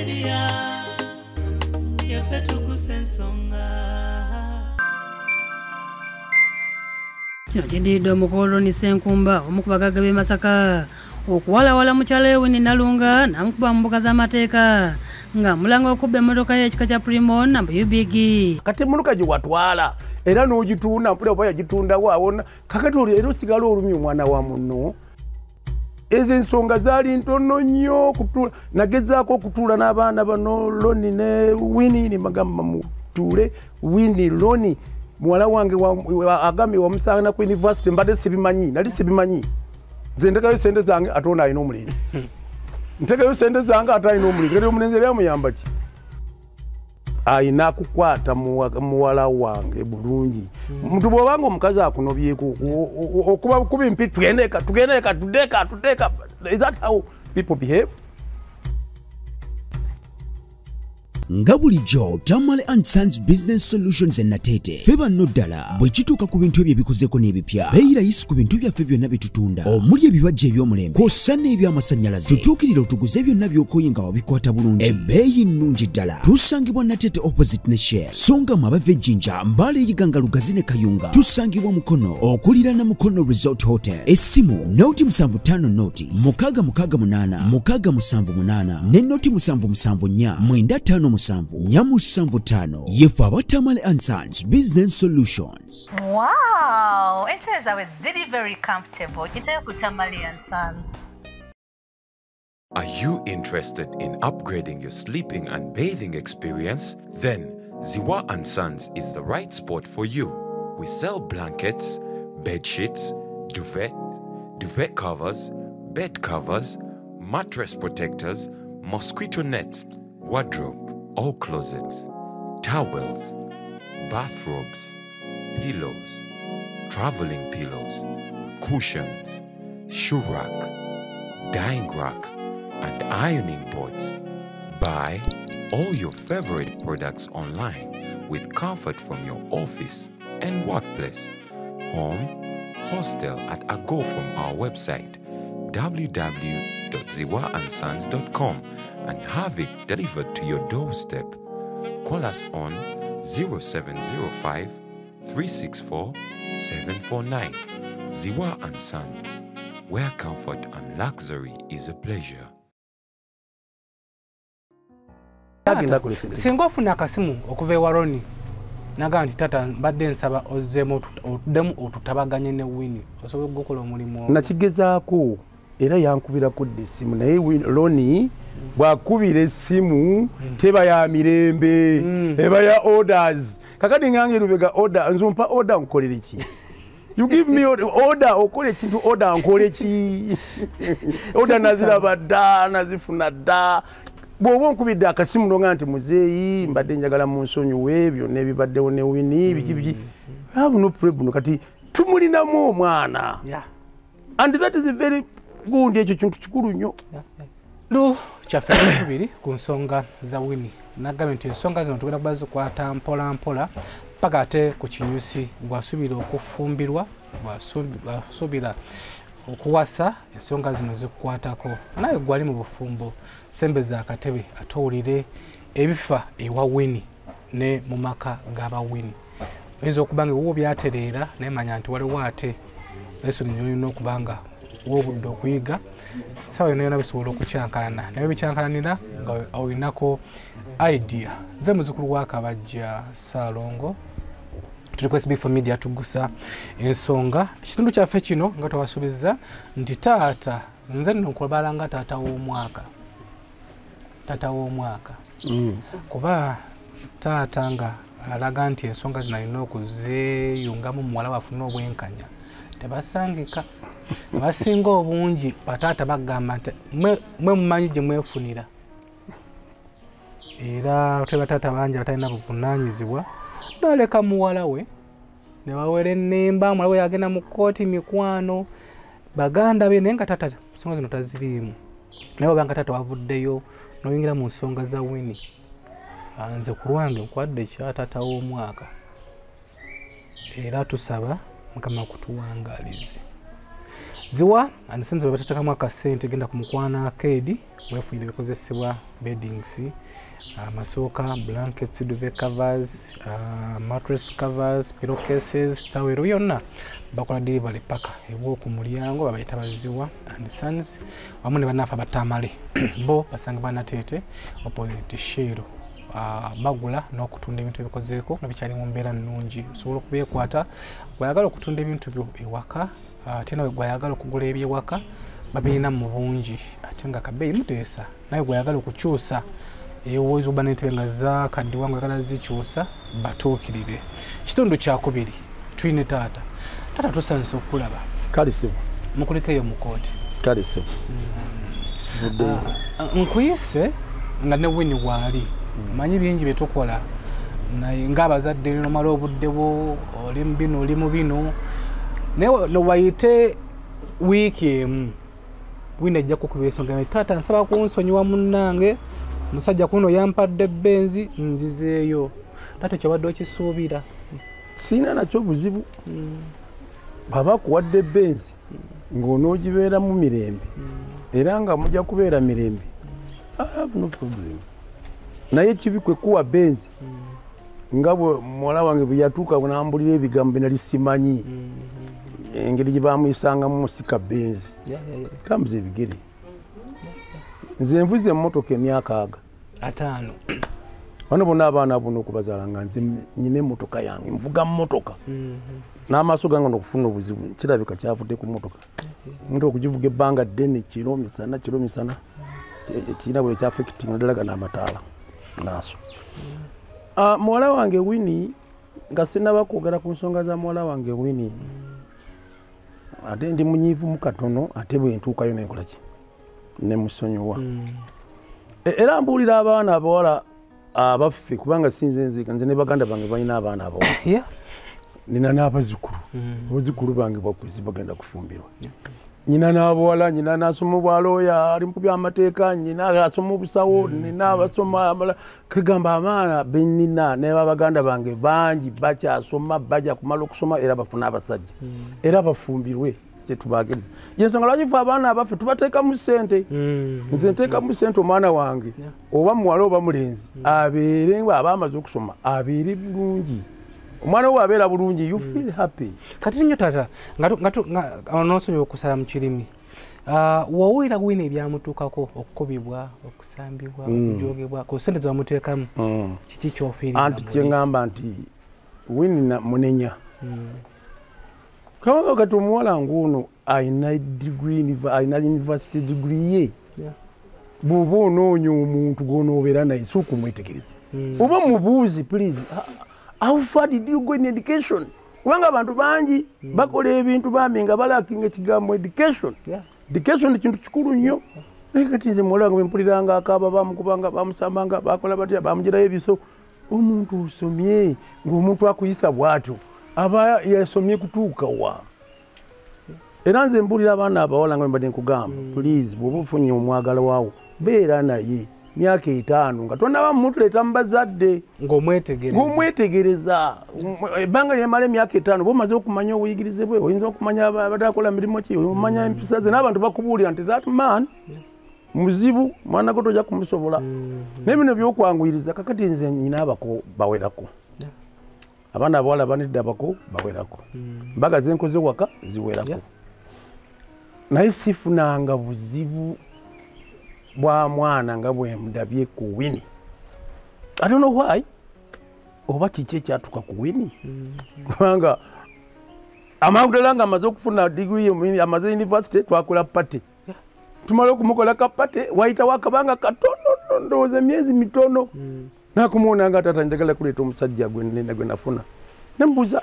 media yaffe kusensonga. Kino kiddiridde Omukoloni Ssenkumba omu ku bagagga b'e Masaka okuwalawala mukyala we Nalunga n'amukuba mu mbuga z'amateeka nga mulanga okubba emmotoka y'ekika kya Primo na Buyubigi. Kati emmotoka gye watwala era n'ogitunda mpulira oba yagitundawo awona kakati oli era osigala olumya omwana wa munno. Ezo ensonga zaali ntono nnyo kutuula nagezaako okutuula n'abaana bano Loni ne Winnie ne bagamba mutuule Winnie Loni muwala wange agambye wamusaana ku university mbadde sibimanyi nali sibimanyi nze ntekayo sente zange atonda alina omulenzi ntekayo sente zange ate alina omulenzi kati omulenzi era amuyamba ki ayina kukwata muwala wange bulungi muntu bw'obanga omukazi akunobyeko okuba kuba empi tugendeka tuteeka is that how people behave? Nga bulijjo Tamale and Sons Business Solutions Natete feba noddala bwe kituuka ku bintu ebyo ebikozeeko n'ebipya beeyirayisi ku bintu byaffe byonna bye tutunda omuli ebibajja eby'omulembe kw'ossa n'eby'amasannyalaze tutuukirire otuguze byonna by'okoye nga wabikwata bulungi ebbeeyi nnungi ddala tusangibwa Natete opposite ne Share songa mu abava ejjinja Mbale Yiganga Lugazi ne Kayunga tusangibwa Mukono okuliraana Mukono Resort Hotel essimu noti 75 noti 668 678 ne noti 774 954 Nyamusanvu yefu aba Tamale and Sons Business Solutions. Wow, it is very comfortable. It's a Tamale and Sons. Are you interested in upgrading your sleeping and bathing experience? Then Ziwa and Sons is the right spot for you. We sell blankets, bed sheets, duvet covers, bed covers, mattress protectors, mosquito nets, wardrobe, all closets, towels, bathrobes, pillows, traveling pillows, cushions, shoe rack, dyeing rack, and ironing boards. Buy all your favorite products online with comfort from your office and workplace, home, hostel at a go from our website www.ziwaansons.com and have it delivered to your doorstep. Call us on 0705 364 749. Ziwa and Sons, where comfort and luxury is a pleasure. Singa ofuna akasimu okuva ewaroni naga nti tata mbadde nsaba ozzeemu otuddemu otutabaganye ne Winnie osobola okukola omulimu nakigezaako era yankubirako dde essimu naye Loni bw'akubira essimu teba ya mirembe eba ya orders kakati ngange Lubega order nzumpa order nkolere ki you give me order okole ekintu order nkole ki order naziraba dda nazifuna dda bw'oba onkubidde akasimu nonga nti muzeeyi mbadde njagala mu nsonyiwe byonna ebibaddewo ne Winnie biki have no problem kati tumulinamu omwana and that is a very good ekyo kintu kikulu nnyo lu kyaffe ekubiri ku nsonga za Winnie nagambye nti ensonga zino tugenda kuba zikwata mpola mpola paka ate ku kinyusi bw'asuubira okufumbirwa bw'asuubira okuwasa ensonga zino zikukwatako naye gwali mu bufumbo sembeza akatebe atowulire ebifa ewa Winnie ne mu maka g'aba Winnie oyinza okubanga wo byatereera naye manya nti waliwo ate lesoni nyolina okubanga wobudde okuyiga sawa yonna bisobola okukyankalana naye bikyankalanira nga olinako idea ze muzukulu wa Kabajja Saalongo tuli ku SB4 Media tugusa ensonga kitundu kyaffe kino nga twasuubiza nti taata nze nno nkulabala nga taata w'omwaka kuba taata nga alaga nti ensonga zino alina okuzeeyungamu muwala wafuna obwenkanya tebasangika abasinga obungi bataata bagamba nti mwe mumanyi gye mwefunira era tuli bataata bangi batalina buvunaanyizibwa naleka muwala we ne bawera ennemba muwala we yagenda mu kkooti mikwano baganda be naye nga taata ensonga zino taziriimu naye obanga taata wavuddeyo n'oyingira mu nsonga za Winnie nze ku lwange nkwadde ekya taata w'omwaka era tusaba Mukama kutuwangalize Ziwa anisenze batatakamu akasente genda ku Mukwana Arcade wefunire bikozesebwa beddings, amasooka, blankets, duvet covers, mattress covers, pillowcases, towel yonna bakola delivery paka ewo ku mulyango babayita Baziwa and Sons wamu ne banafa batamale bo basanga banatete opposite Shero bagula n'okutunda ebintu ebikozeeko nabikyali mu mbeera nnungi osobola okubyekwata gwayagala okutunda ebintu byo ewaka ate nawe gwayagala okugula ebyewaka babirina mu bungi ate nga kabeeyi muteesa nawe gwayagala okukyusa ewoza oba n'entebe nga zakadde wangu ayagala zikyusa batuukirire. Kitundu kyakubiri tuyine taata tusanise okulaba kalisibwa mukuliko eyo mu kooti kalisibwa nkuyise nga ne Winnie waali manyi bingi bye tukola naye ng'abazadde nomala obudde bwo oli mu bino oli mu bino naye nowayite wiiki emu Winnie ajja kukubira ensonga taata nsaba kunsonyiwa munnange musajja kuno yampadde benzi nzizeeyo taata kyobadde okisuubira sina nakyo buzibu baba kuwadde benzi ng'onoogibeera mu mirembe era nga mujja kubeera mirembe no problem naye kibi kwe kuwa benzi nga bwe muwala wange bwe yatuuka bunambulira ebigambo binali simanyi engeri gye baamuyisangamu musika benzi tambuza ebigere nze nvuze emmotoka emyaka 5 bano bonna abaana bono okubazaala nga nze nyina emmotoka yange nvuga mmotoka n'amaaso gange n'okufuna obuzibu kirabika kyavudde ku mmotoka omuntu okugivuga ebbanga ddene kiro misana ekirina bwe kyafekitinga ddalaga n'amataala naaso muwala wange Winnie nga sinaba kwogera ku nsonga za muwala wange Winnie ate ndi munyiivu mu katono ate bwe ntuukayo nenkola ki ne musonyiwa era mbuulira abaana abawala abaffe kubanga sinze nzika nze ne baganda bange balina abaana abawala nina n'abazzukulu abazzukulu bange bakuzi bagenda kufumbirwa nyina n'abawala nyina n'asoma obwalooya ali mu byamateeka nyina asoma obusawo nina abasoma kegamba abaana benina ne baganda bange bangi bakyasoma bajja kumala okusoma era bafuna abasajja era bafumbirwe kyetubagiriza yensonga lwaki fe abaana abaffe tubateeka mu ssente nze nteeka mu ssente omwana wange oba muwala oba mulenzi abeere aba amaze okusoma abeere bulungi omwana we abeera bulungi you feel happy kati nnyo taata nosonyiwa okusala mu kirimi wawulira Winnie ebyamutuukako okukubibwa okusambibwa okujogebwa ku ssente zebamuteekamu kiki kyofiirira anti kyeŋŋamba nti Winnie munenya kabanga kati omuwala ng'ono alina university degree ye bw'oba onoonya omuntu gw'onoobeera naye si okumwetegereza oba mubuuzi please how far did you go in education kubanga abantu bangi bakola ebintu bambi nga balakinga ekigambo education education kintu kikulu nnyo naye kati nze muwala wange bempuliranga akaaba bamukubanga bamusambanga bakola batya bamugirayo ebiso omuntu osomye ng'omuntu akuyisa bw'atyo aba yasomye kutuuka wa era nze mbuulira abaana abawala nga mbadde nkugamba please bw'oba ofunye omwagala waawo beera naye myaka 5 nga tonaba mumutuleeta mu bazadde ng'omwetegereza ebbanga lyemala emyaka 5 bomaze okumanya obuyigirize bwe oyinza okumanya batakola mirimu ki omanya empisa ze n'abantu bakubuulira nti that man muzibu mwana gwe tojja kumusobola naye bino byokwanguyiriza kakati nze nyina abako bawerako abaana abawala banedde abako bawerako mbaga zenkoze waka ziwerako naye sifunanga buzibu bwa mwana nga bwe mudabye ku Winnie I don't know why oba kiki ekyatuka ku Winnie kubanga amawulira amaze okufuna degree amaze university twakola party tumala okumukola ka party wayita wakabanga katono ndowooza emyezi mitono nakumuona nga taata njagala kuleeta omusajja gwe nafuna nembuuza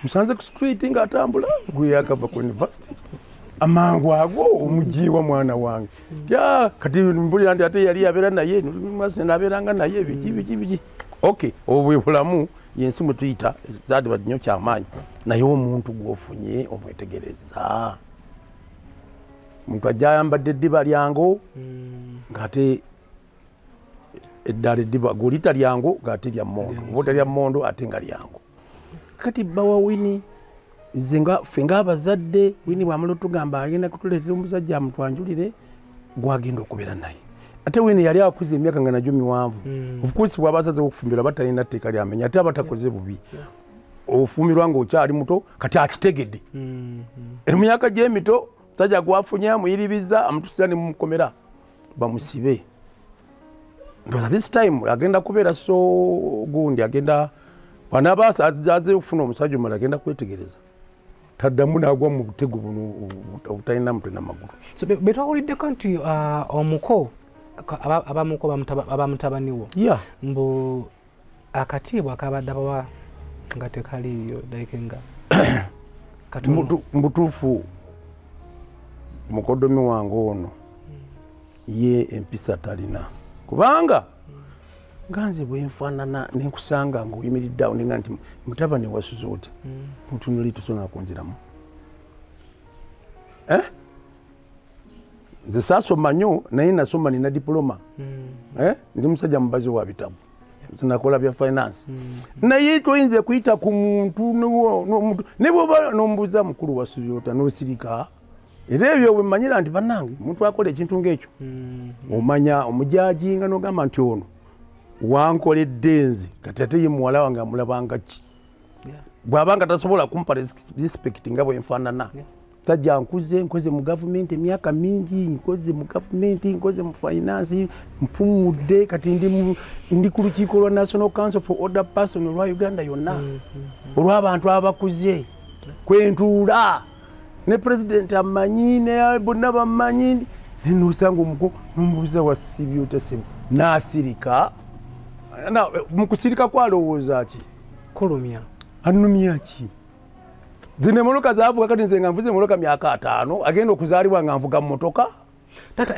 musanze ku street nga atambula gwe yakava ku university amangu ago omujiwa mwana wange kati mbulira nti ate yali abeera naye nabeeranga naye biki okay obwe bulamu yensi mwe tuyita zaadi badinyo kyamaanyi naye omuntu gwofunye omwetegereza omuntu ajja ayambadde eddiba lyango ng'ate eddala eddiba golita lyango ng'ate lya mmondo oba otalya mmondo ate nga lyango kati bbawa Winnie zenga fenga abazadde Winnie bwamala tugamba agenda kutuleetera omusajja amutwanjulire gwagenda okubeera naye ate Winnie yali akuze emyaka nga najjo miwanvu of course bwabazaze okufumbirwa batalina tteeka lyamenya ate abatakoze bubi ofumbirwa ng'okyali muto kati akitegedde emyaka gy'emito musajja gwafunye amuyiribiza amutusiza ne mumukomera bamusibe ndoza this time agenda kubeera so gundi agenda wanaba aze okufuna omusajja omulala agenda kwetegereza taddamu n'agwa mu butego buno obutalina mutwe n'amagulu so betwawuliddeko nti omuko abamuko abamutabaniwo mbu akatiibwa akabadde abawa nga tekaliyo like nga mbutuufu mukodomi wange ono ye empisa talina kubanga nganze bwenfaanana nenkusanga ngaoyimiridde awo nenga nti mutabani wasuze oti mutunuli tosona kunziramu nze saasoma nnyo naye nasoma nina diploma ndi musajja mubazi wa bitabu nakola bya finance naye toyinza kuyita ku muntu ne bwoba n'omubuuza mukulu wasuze ota n'osirika era ebyo wemanyira nti bannange muntu akola ekintu ng'ekyo omanya omujajinga n'ogamba nti ono wankoledde nze kati ate ye muwala wange amulabanga ki bw'abanga tasobola kumpa respect nga bwenfaanana sajja nkuze nkoze mu gavumenti emyaka mingi nkoze mu gavumenti nkoze mu finance mpumudde kati ndi ku lukiiko lwa National Council for Older Persons olwa Uganda yonna olw'abantu abakuze kwentuula ne president amanyi ne bonna bamanyi nenusanga omuko n'omubuuza wasibyo tasibu n'asirika mukusirika kwalowooza ki kulumya anumya ki zine moloka zaavuga kati nze nga nvuze moloka myaka 5 agenda okuzaalibwa nga nvuga mmotoka tata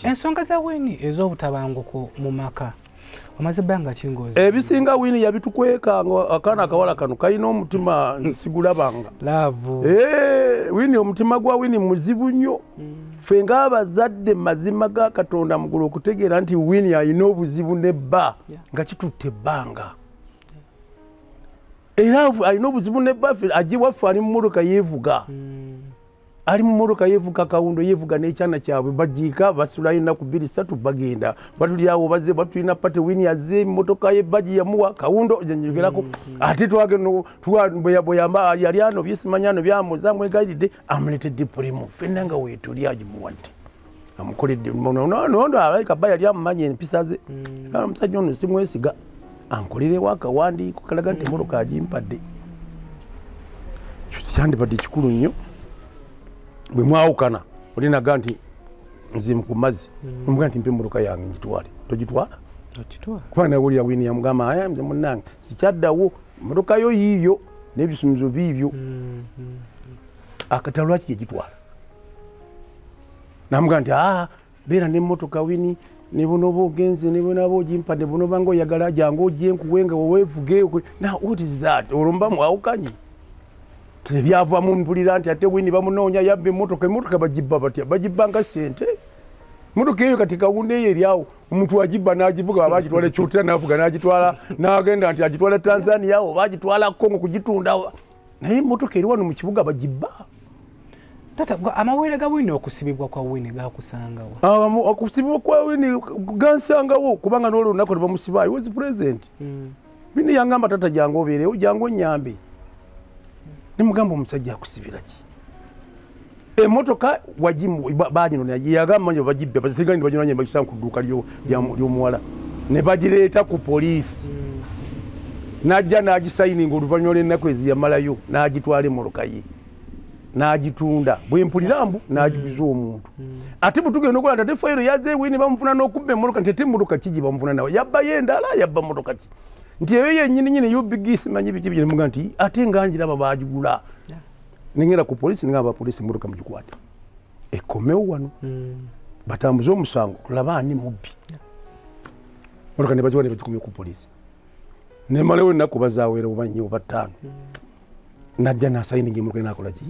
ensonga za Winnie ez'obutabanguko mu maka amaze bbanga kingozi ebisinga Winnie yabitukweka akaana akawala kano kalina omutima nsigulabanga laavu Winnie omutima gwa Winnie muzibu nnyo ffe ng'abazadde mazima ga Katonda mugulu okutegeera nti Winnie alina obuzibu nebba nga kitutte ebbanga era alina obuzibu nebba agiwaffe ali mu mmotoka yeevuga ali mu mmotoka yeevuga kawundo yeevuga n'ekyana kyabwe bagiika basulayo ennaku 2-3 bagenda batuli awo baze batulina pate Winnie azze emmotoka ye bagi yamuwa kawundo gyenjogerako ate bweyamba yali ano byesimanyano byamuza mwegalidde amuletedde polimu fenna nga weetuli agimuwadde amukoledde nondo alayika ba yali amumanyi empisa ze kale omusajja ono simwesiga ankolerewo akawandiiko kalaga nti emmotoka agimpadde kyandibadde kikulu nnyo bwe mwawukana olinaga nti nze ku mazzi omuga nti mpe emmotoka yange ngitwale togitwala kuba nawulira Winnie yamugamba aya nze munnange sikyaddawo emmotoka yo yiiyo n'ebisumizo biibyo akatalo lwaki yegitwala namuga nti beera n'emmotoka Winnie ne buno bwogenze ne bwonaba ogimpadde buno banga oyagala jangu ojje nkuwe nga weevuge now what is that olwo mba mwawukanye byavamu mpulira nti ate Winnie bamunoonya yabba emmotoka bagibba batya bagibba nga ssente emmotoka eyo kati kawunda eyo eryawo omuntu agibba n'agivuga baba agitwala ekyotera n'avuga n'agitwala n'agenda nti agitwala Tanzania oba agitwala Congo kugitunda naye emmotoka eri wano mu kibuga bagibba tata amawere ga Winnie okusibibwa kwa Winnie gakusangawo okusibibwa kwa Winnie gansangawo kubanga n'olwo olunaku ne bamusiba I was present Winnie yangamba tata jangu obeerewo jangu onnyambe nimugamba omusajja akusibira ki emmotoka bagino yagamba nyo bagibbe basigani baginonye bakisanga ku dduuka ly'omuwala ne bagireeta ku poliisi n'ajja n'agisayininga oluvannyuma lw'ennaku eziyamalayo n'agitwala emmotoka ye n'agitunda bwempulira mbu n'agiguza omuntu ate butugenda okulanda ate fayiro yaze Winnie bamufuna n'okubba emmotoka nti ate emmotoka kigi bamufuna nawe yabbayo endala yabba mmotoka ki nti eyo yennyini yobigisi manyi biki byemuga nti ate nganjiraba bagigula nengera ku polisi nengamba polisi emmotoka mugikwate ekomewo wano batambuze omusango kulaba ani mubbi mmotoka ne bagiwa ne bagikomye ku polisi nemalewo ennaku bazaweera oba nnyo oba 5 najja n'asayininga emmotoka nakola ki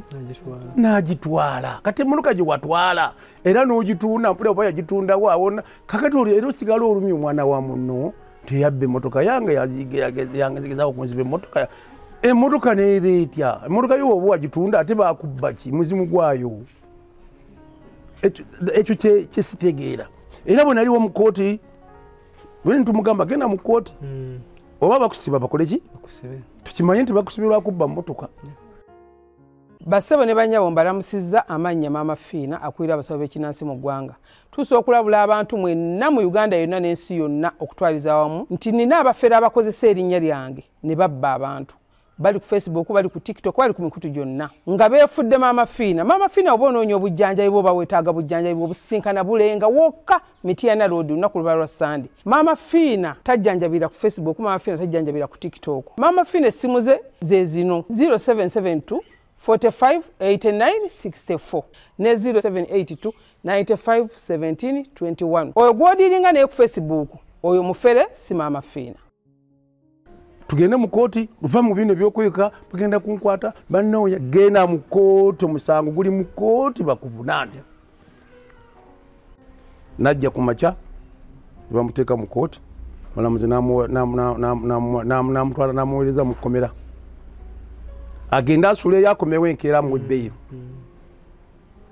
n'agitwala kati emmotoka gye watwala era n'ogitunda mpulira oba yagitundawo awona kakati olwo era osigala olumya omwana wa munno teyabba emmotoka yange yagezaako kunziba emmotoka Emmotoka n'ebeetya emmotoka yo oba wagitunda ate bakubba ki muzimu gwayo ekyo kyesitegeera era bwe naliwo mu kooti bwe ntumugamba genda mu kooti oba bakusiba bakole ki tukimanye nti bakusibirwa kubba mmotoka Basebo ne banyabo mbalamusizza amannya Maama Fiina akulira abasawo b'ekinnansi mu ggwanga. Tusobola okulabula abantu mwenna mu Uganda yonna n'ensi yonna okutwaliza awamu nti nina abafere abakozesa erinnya lyange ne babba abantu. Bali ku Facebook, bali ku TikTok, bali ku mikutu gyonna. Nga beefudde Maama Fiina. Maama Fiina oba onoonya obujjanjabi bwo bawetaaga bujjanjabi obusisinkana bulenga wokka Mityana Road lunaku luba lwa Sunday. Maama Fiina tajjanjabira ku Facebook, Maama Fiina tajjanjabira ku TikTok. Maama Fiina essimu ze zino 0772 45 89 64 ne 0782 95 17 21. Oyo gwodiringa naye ku Facebook oyo mufere si Maama Fiina. Tugende mu kooti luva mu bino ebyokweka bagenda kunkwata bannoonya genda mu kooti omusango guli mu kooti bakuvunaanya. Najja ku makya bamuteeka mu kooti mulamuzi namutwala namuweereza mu kkomera agenda asula yakomewo enkeera mu ebbeeyo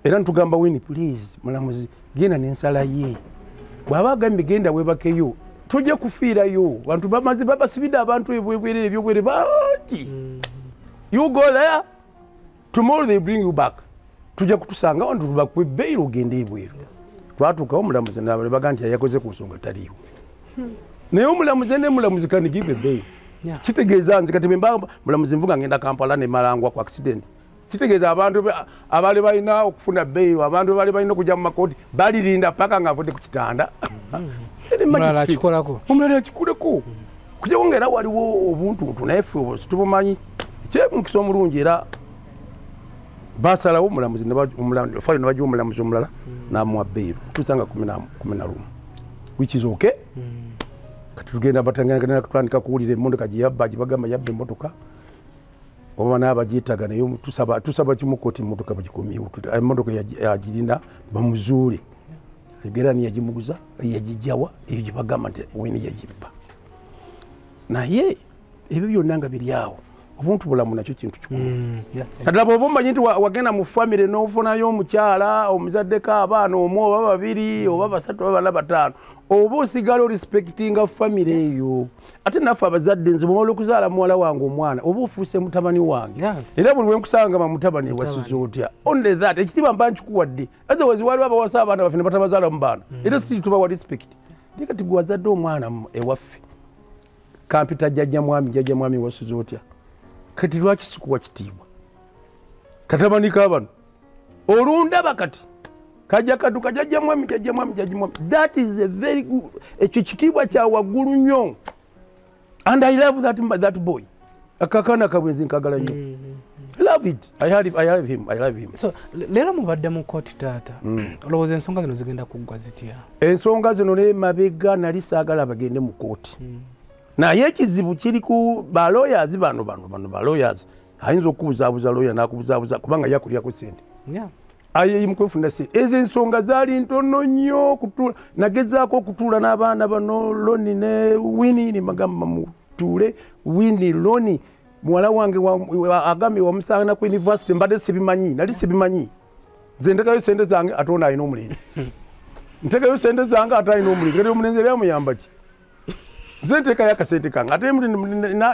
era ntugamba Winnie please mulamuzi genda n'ensala ye bw'aba agambye genda weebakeyo tujja kufiirayo bantu bamaze babasibidde abantu ebwebwerere ebyobwere bangi you go there tomorrow they bring you back tujja kutusanga wantu bakuwe ebbeeyi ogende ebweru twatuukawo omulamuzi nabale baga nti yakoze ku nsonga taliiwo naye omulamuzi ne mulamuzi can give ebbeeyi kitegeeza nze kati bemba mulamuzi nvuga ngenda Kampala ne malangwa ku accident kitegeeza abantu abali balina okufuna ebbeeyi abantu bali balina okujja mu makooti balirinda paka ng'avudde ku kitanda omulala akikolako kujja wongera waliwo obuntuntu naye ffe situbumanyi ekyemukisa omulungi era basalawo omulamuzi faayo ne bajja omulamuzi omulala n'amuwa bbeeyi tusanga 11 which is okay kati tugenda batangana kutandika kuwulira emmotoka gye yabba gye bagamba yabba emmotoka oba n'abagiyitaga naye tusaba kimu kooti emmotoka bagikomyewo emmotoka yagirinda bamuzuule Gerani yajimuguza yajijawa eyo gye bagamba nti Winnie yagibba naye ebyo byonna nga biri awo obuntu bulamu nakyo kintu kikulu naddala bw'oba omanyi nti wagenda mu famire n'ofunayo omukyala omuzaddeko abaana omu oba babiri oba basatu oba bana bataano oba osigala orispektinga famire eyo ate naffe abazadde nze bw'omala okuzaala muwala wange omwana oba ofuuse mutabani wange era buli wenkusanga mutabani wasiza otya only that ekitiibwa mba nkikuwadde otherwise waliwo abawasa abaana baffe ne batabazaala mu baana era siti tubawa respect naye kati gwe wazadde omwana ewaffe kampita jjajja mwami wasiza otya kati lwaki sikuwa kitiibwa katabani kabano olundaba kati kajja kaduka jjajja mwami that is a very good ekyo kitiibwa kya waggulu nnyo and I love that boy akakana kabwenzi nkagala nnyo I love it I love him so leero mubadde mu kooti taata olowooza ensonga zino zigenda kuggwa zitya ensonga zino n'emabega nali saagala bagende mu kooti naye ekizibu kiri ku balawyers bano balawyers ayinza okubuzaabuza lawyer n'akubuzaabuza kubanga yakulyako sente ayeyimukwefunira sente ezo ensonga zaali ntono nnyo kutuula nagezaako okutuula n'abaana bano Loni ne Winnie ne bagamba mutuule Winnie Loni muwala wange agambye wamusaana ku university mbadde nali sibimanyi nze ntekayo sente zange ate ono alina omulenzi ntekayo sente zange ate alina omulenzi kati omulenzi era yamuyamba ki Zente kaya kasente kanga ate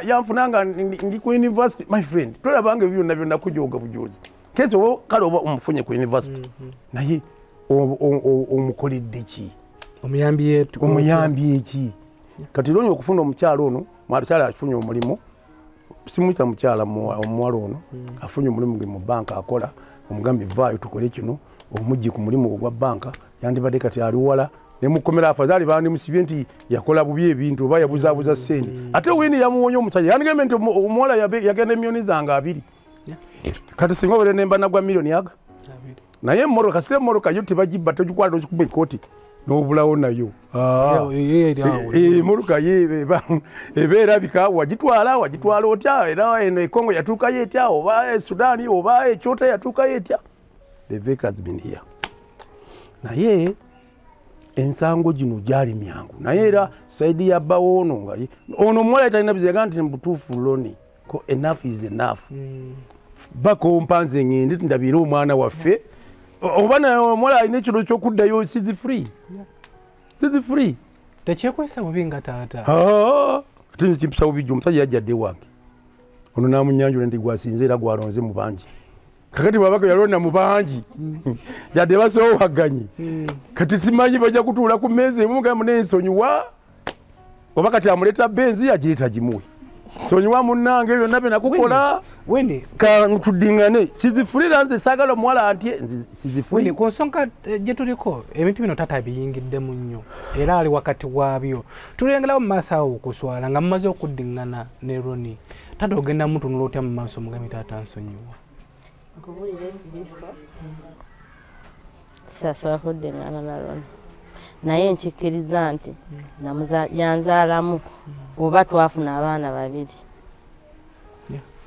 yanfunanga ndi ku university my friend tolabanga byonna byonna kujoga bujozi kezo kale oba umufunye ku university naye omukolidde ki omuyambi eki kati lonyo okufuna omukyalo ono mwakyala afunye omulimu simuyita mukyala omuwala ono afunye omulimu mu banka akola omugambi vaayo tukole kino omujji ku mulimu ogwa banka yandibadde kati ali wala ne mukomera afadhali bandi musibye nti yakola bubi ebintu oba yabuzabuza sente ate Winnie yamuwonya omusajja yanigamba nti omuwala yagenda emiliyoni zange 2 kati singa obere nemba nagwa miliyoni yaga naye mmoroka site mmoroka yo tebagibba togikwala tokikuba ekoti n'obulawo nayo mmoroka ye ebeerabika wagitwala otya era eno ekongo yatuukayo etya oba Sudan oba ekyota yatuukayo etya the vehicle has been here naye ensango gino gyali myangu naye era saidi ya bawono nga ono omuwala talina bizega nti mubutuufu Loni ko enough is enough bako mpanze ngende ndabira omwana waffe obana omuwala alina ekiro ky'okuddayo sizi free tekyekwesa bubinga taata ate nze kimpisa bubijja omusajja yajjadde wange ono namunyanjula ndi gwasinze era gwalonze mu bangi kakati babaka yalonda mu bangi yadde basoowaganye kati simanyi bajja kutuula ku mmeeza emugamba nensonyiwa oba kati amuleeta benzi agireeta gimuwe sonyiwa munnange byonna bye nakukola katuddingane sizifulira nze saagala omuwala antye sizifuli ku nsonga gye tuliko ebintu bino taata biyingiddemu nnyo era ali wakati waabyo tulengerawo mu maaso awo okuswala nga mumaze okuddingana ne Roni taata ogenda mutunula otya mu maaso mugambi taata nsonyiwa nkubulira esibifa sasobola kuddingana na Roni naye nkikkiriza nti yanzaalamu oba twafuna abaana babiri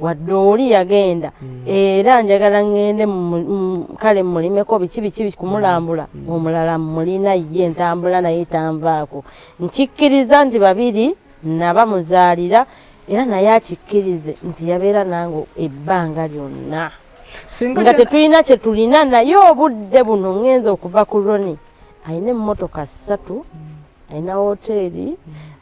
wadde oli yagenda era njagala ngende kale mulimeko biki kumulambula omulala mulina ye entambula naye tanvaako nkikkiriza nti babiri nabamuzaalira era naye akikkirize nti yabeera nange ebbanga lyonna nga tetulina kye tulina naye obudde buno ngenza okuva ku Roni alina emmotoka 3 alina woteeri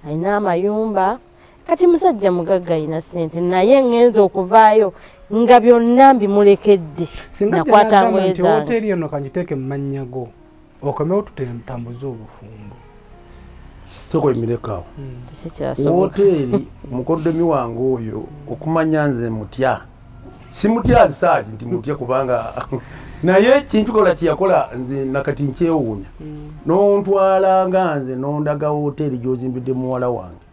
alina amayumba kati musajja mugagga alina ssente naye ngenza okuvaayo nga byonna mbimulekedde nakwata ngoye zange woteeri eno kangiteeke mu mannya go okomewo tutambuze obufumbo soko emirekawo woteeri mukoddomi wange oyo okumanya nze mutya simutya nsaati nti mutya kubanga naye kintukola kyeyakola nze nakati nkyewuunya nontwala nga nze nondaga woteeri gyozimbidde muwala wange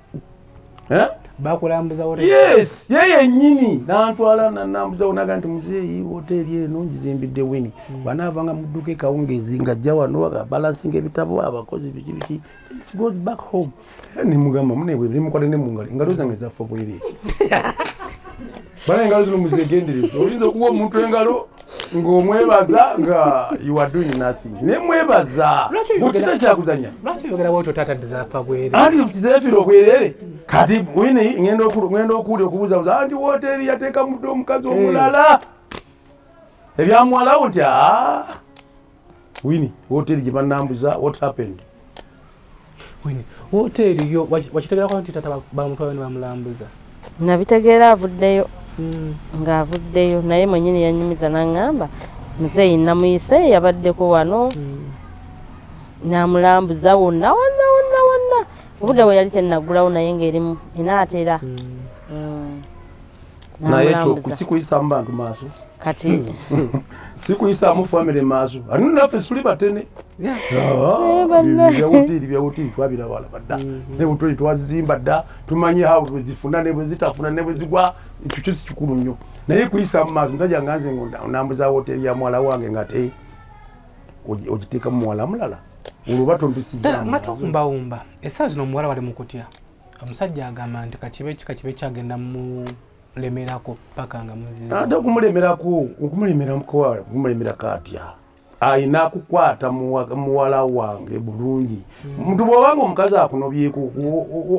bakulambuza yes yeye nyini nantwala nanambuza onaga nti muzeeyi woteeri eno ngizimbidde Wini banaavanga mudduka ekawungezi ngajja wano balansinga ebitabo abakozi biki goes back home nimugamba munebwe bimukwate ne mungalo engalo zange zaffa bwerere bana engalo zino muzegendereza oyinza okuwa omuntu engalo ng'omwebaza nga you are doing nothing nemwebaza mukita kyakuzanya anti kizefira obwerere kati Wini ngenda okuwulira okubuzabuza anti woteeri yateeka mudde omukazi omulala ebyamuwalawo nti Wini woteeri gye banambuza what happened Wini woteeri yo wakitegerako nti tata bamutwala ne bamulambuza nabitegeera avuddeyo ng'avuddeyo naye mwenyini yanyumiza n'aŋŋamba muzeeyi namuyise yabaddeko wano n'amulambuza wonna obudde bwe yali tennaggulawo naye ng'erimu inaatera naye sikuyisa mu bantu maaso kati sikuyisaamu famire maaso anu naffe tuli batene byawoteri twabirabala badda ne butoli twazimba dda tumanyi awo bwe zifuna ne bwe zitafuna ne bwe zigwa ekyo si kikulu nnyo naye kuyisa mu maaso musajja nga nze onambuza woteri ya mwala wange nga te ogiteeka mu muwala mulala olwo batompisiza nga tokumbawumba essaawa zino omuwala wali mu kutya omusajja agamba nti kakibe kyagenda mulemerako paka nga muziza ate okumulemerako atya ayina kukwata muwala wange bulungi muntu bw'obanga omukazi akunobyeko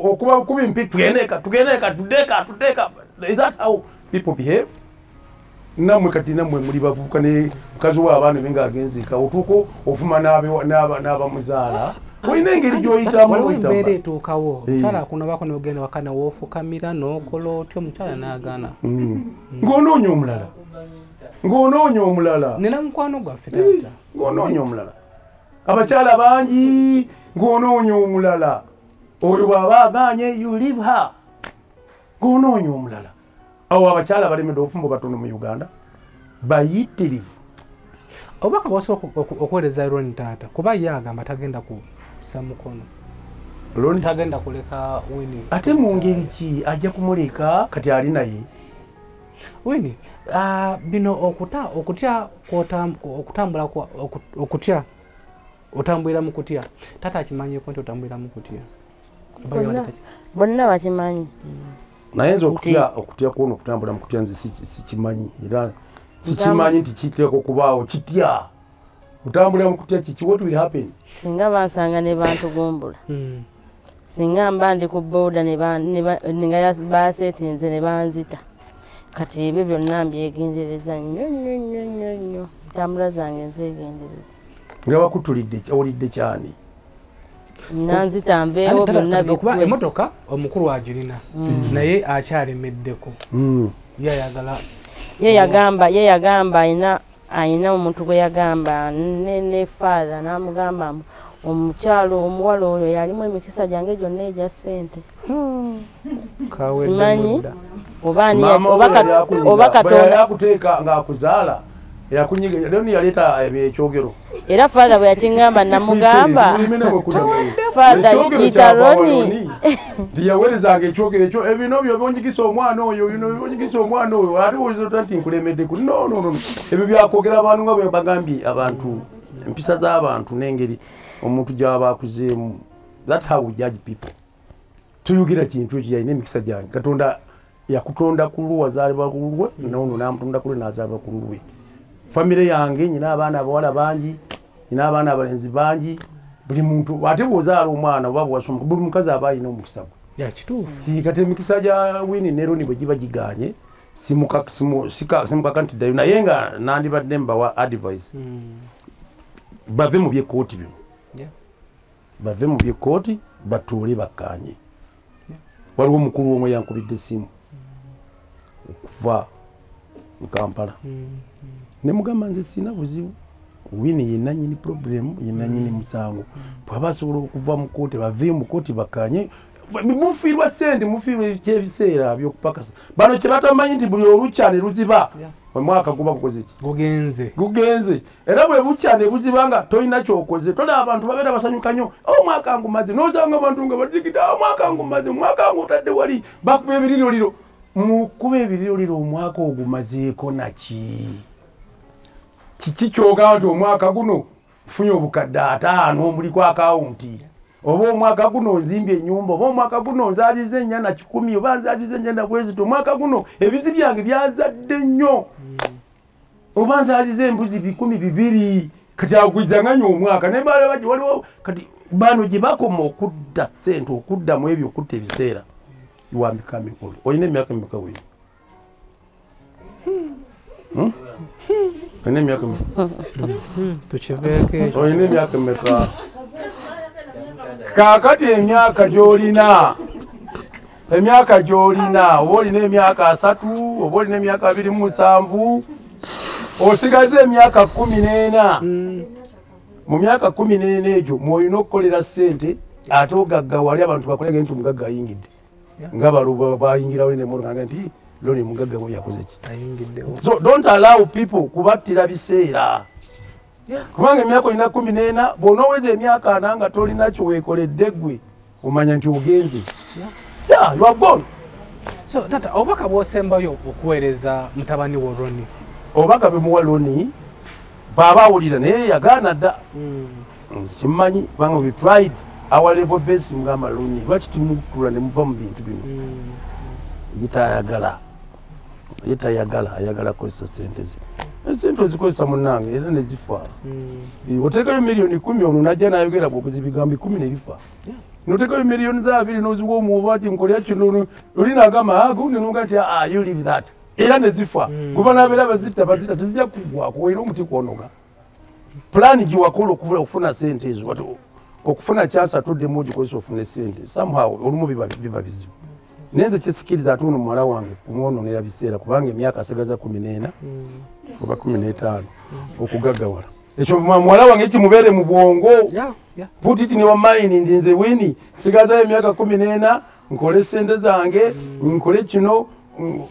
okuba empi tugendeka tudeka is that how people behave namwe kati namwe muli bavubuka ne mukazi w'abaana benga agenzeka otuuka ofuma n'abamuzaala olina engeri gy'oyitamu embeera etuukawo omukyala akunobako n'ogenda wakana woofukamira n'okola otyo omukyala n'agaana ng'onoonya omulala nina mukwano gwaffe taata ng'onoonya omulala abakyala bangi ng'onoonya omulala oyo bw'aba aganye you leave her ng'onoonya omulala awo abakyala balemedde obufumbo batono mu Uganda bayitirivu obaka bwasobola okuweereza Roni taata kuba ye agamba tagenda kussa mukono Roni tagenda kuleka Wini ate mu ngeri ki ajja kumuleka kati ali naye Wini bino okutya otambulira mu kutya taata akimanyeko nti otambulira mu kutya bonna bakimanyi naye nze okutya kwona okutambula mu kutya nze sikimanyi era sikimanyi nti kiteeka okubaawo kitya otambulira mu kutya kiki what will happen singa bansanga ne bantugumbula singa mba ndi ku booda nga baseetinze ne banzita kati ebyo byonna mbyegendereza nnyo ntambula zange nzegendereza nga bakutulidde owulidde kyani nanzita nveewo byonna kuba emmotoka omukulu agirina naye akyalemeddeko ye yagamba ayina omuntu gwe yagamba ne father n'amugamba omukyalo omuwala oyo yalimu emikisa gyange gyonna egya ssente simanyi oba katonda yakuteeka ng'akuzaala yakunyiga loni yaleeta ekyogero era father bwe yakiŋŋamba namugamba father itaroni ndiyawerezanga ekyogero ekyo ebino byobonyigisa omwana oyo ate woza nti nkulemeddeku no ebyo byakwogera abantu nga bwe bagambye abantu empisa z'abantu n'engeri omuntu gy'aba akuzeemu. That's how we judge people. Tuyugira kintu ekyo yalina emikisa gyange katonda yakutonda ku lulwe wazaalibwa ku lulwe noono n'amutonda ku lulwe n'azaalibwa ku lulwe. Famire yange nyina abaana abawala bangi, nyina abaana abalenzi bangi, buli muntu ate bw'ozaala omwana oba bw'asoma buli mukazi aba alina omukisa gwe. Kituufu. Kati emikisa gya Winnie ne Ronnie bwe giba giganye simukaka nti ddayo naye nga nandibadde mbawa advice bave mu byekkooti bino bave mu byekkooti batuule bakkanye. Waliwo omukulu omwe yankubidde essimu okuva mu Kampala ne mugamba nze sina buzibu Winnie yenna nyini problem yenna nyini musango bw'aba asobola okuva mu kkooti bave mu kkooti bakkanye mufiirwa ssente mufiirwa ekyebiseera by'okupakasa bano kye batamanyi nti buli olukyane luziba omwaka guba gukoze ki gugenze era bwe bukyane buziba nga tolina kyokoze tolaba abantu babeera basanyuka nnyo omwaka ngumaze n'osanga abantu nga badigida omwaka ngumaze omwaka ng'otadde wali bakuba ebiriroliro mukuba ebiriroliro omwaka ogumazeeko naki kiki kyogamba nti omwaka guno nfunye obukadde 5 omuliko akawunti oba omwaka guno nzimbye ennyumba oba omwaka guno nzaaziza ennyana 10 oba nzaaziza ennyana bwezito omwaka guno ebizi byange byazadde nnyo oba nzaaziza embuzi 1,200 kati agwizanganya omwaka naye balaba waliwo kati bano gye bakoma okudda ssente okuddamu ebyo okutta ebiseera iwambikamu olina emyaka emeka weyo olina emyaka olina emyaka emeka kakati emyaka gy'olina oba olina emyaka 3 oba olina emyaka 27 osigaze emyaka 14 mu myaka 14 egyo mwolina okukolera ssente ate ogaggawali abantu bakolege nti omugagga ayingidde nga baluba bayingirawo nemonoga nti loni mugagga we yakoze ki. So don't allow people kubattira biseera kubanga emyaka olina 14 bw'onooweza emyaka 4 nga tolina kyoweekoledde ggwe omanya nti ogenze you have gone. So tata obaka bw'osembayo okuweereza mutabani wo Ronnie obaka bemuwa Ronnie baba awulira naye yagaana dda kimumanyi kubanga we tried our level best mugamba Ronnie lwaki timutula ne muva mu bintu bino ayagala kozesa sente ze esente ozikozesa munnange era ne zifa oteekayo miliyoni 10 ono najja nayogera bwokozi bigambo 10 ne bifa noteekayo miliyoni za 2 noziwa omuoba ati nkolera kino olina agamba agundi noga nti you leave that era ne zifa kuba nabeera bazita tezijja kugwako olina omuti kwonoga pulaani giwakola okufuna sente ezo okufuna chansi atuddemu ogikozesa ofune sente somehow olumu biba bizibu nenze kyesikiriza ate ono muwala wange kumwononera biseera kubanga emyaka asigaza 14 oba 15 okugaggawala ekyo muwala wange kimubeere mu bwongo put it in your mind ndi nze Winnie sigaza emyaka 14 nkole sente zange nkole kino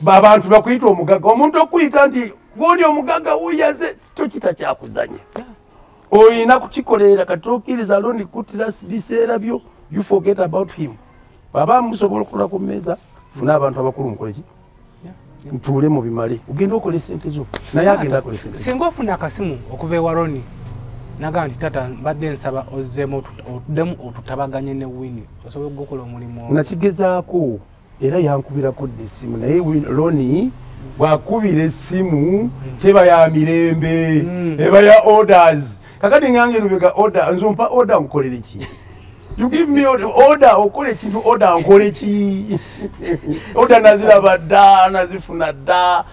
abantu bakuyita omugagga omuntu okuyita nti gwondi omugagga wuyaze tokita kyakuzanya oyina kukikolera kati okkiriza Ronnie kuttira biseera byo you forget about him baba musobola okukola ku mmeeza funa abantu abakulu mukoleki ntuule mu bimale ugenda okola esente zo naye agenda akola esente singa ofuna akasimu okuva ewa Ronnie naga nti tata mbadde nsaba ozzeemu otuddemu otutabaganye ne Winnie osobola okukola omulimu nakigezaako era yankubirako dda essimu naye Ronnie bw'akubira essimu teba ya mirembe eba ya orders kakati ngange Lubega order nzompa order nkolere ki You give me order okole kintu order nkole ki order naziraba dda nazifuna dda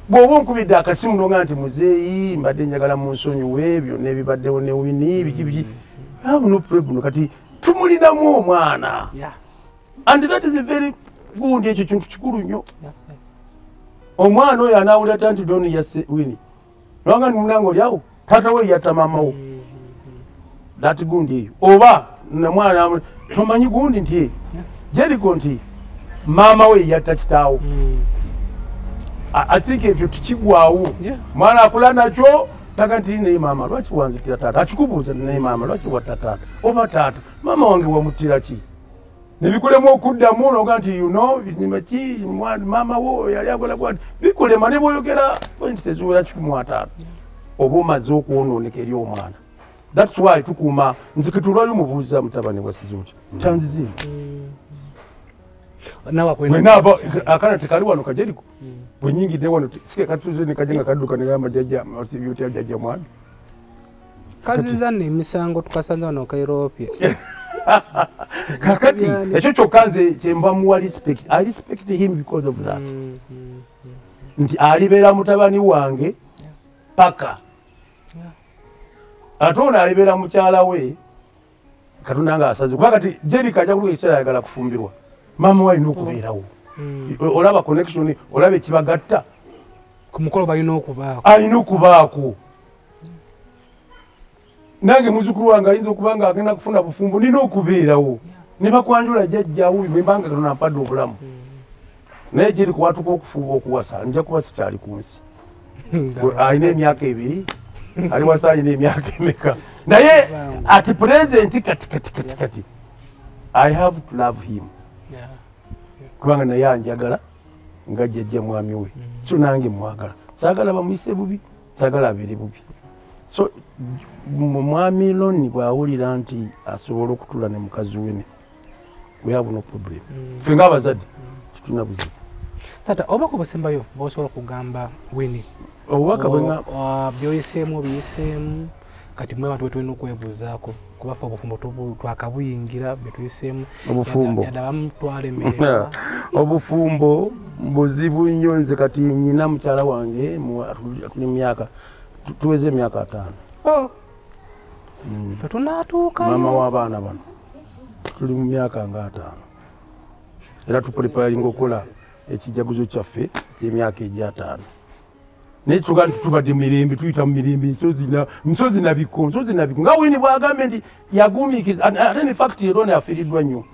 bw'oba nkubidde akasimu nonga nti muzeeyi mbadde njagala mu nsonyiwe byonna ebibaddewo ne wini biki I have no problem kati tumulinamu omwana and that is a very good ekyo kintu kikulu nnyo omwana oyo anaawulira tanti doni yasse wini nonga ni munango lyawo taata we yatta maamawo that gundi eyo oba namwana tomanyi gundi nti Jericho nti maama we yatta kitaawo I think ebyo tukigwawo mwana akula nakyo taga nti naye maama lwaki wanzitira taata akikubuuza naye maama lwaki watta taata oba taata maama wange wamutira ki nebikulemu okuddamu noga nti nimaki maama wo yali akola bwati bikulema ne bwoyogera points eziwera 15 oba omaze okwonooneka eri omwana. That's why tukuuma nzike tulwali mubuuza mutabani wasize oti tanzizini wenaava akana tekali wano kajeriko bwe nyingi ne wano sike katuze ne kajenga kadduka ne gamba jajja osibyoti jajja mwana kaziza ne misango tukasanza wano ka Europe kakati ekyo kyokanze kyemba muwa respect. I respect him because of that nti alibeera mutabani wange paka atona alibeera mukyala we katonda nga asaze kuba kati Jericho ajja kutuuka ekiseera ayagala kufumbirwa maama we alina okubeerawo olaba connection olaba ekibagatta ku mukolo balina okubaako nange muzukulu wange ayinza okuba nga agenda kufuna bufumbo nina okubeerawo ne bakwanjula jjajjaawo bwe mbanga katonda ampadde obulamu naye Jericho watuka okufuuba okuwasa nja kuba sikyali ku nsi alina emyaka 2 ali wasa alina emyaka emeka naye at present kati I have to love him kubanga naye anjagala nga jjajja mwami we so nange mwagala saagala bamuyise bubi saagala abeere bubi so mwami Loni bw'awulira nti asobola okutula ne mukazi we we have no problem ffe ng'abazadde tetulina buzibu tata oba kubusembayo bw'osobola okugamba Winnie obubaka bwenga byoyiseemu obiyiseemu kati mwe abantu betulina okwebuuzaako kuba ffe obufumbo twakabuyingira betuyiseemu obufumbo bamutwala emmere obufumbo buzibu nnyo nze kati nyina mukyala wange tuli myaka tuweze emyaka 5 ffe tunaatuuka maama w'abaana bano tuli mu myaka nga 5 era tupreparinga okukola ekijaguzo kyaffe eky'emyaka egya 5 naye tuga nti tubadde mirembe tuyita mu mirembe nsozi nabiko nga Winnie bw'agambe nti yagumiikiriza ate ne fakiti Loni afiiriddwa nnyo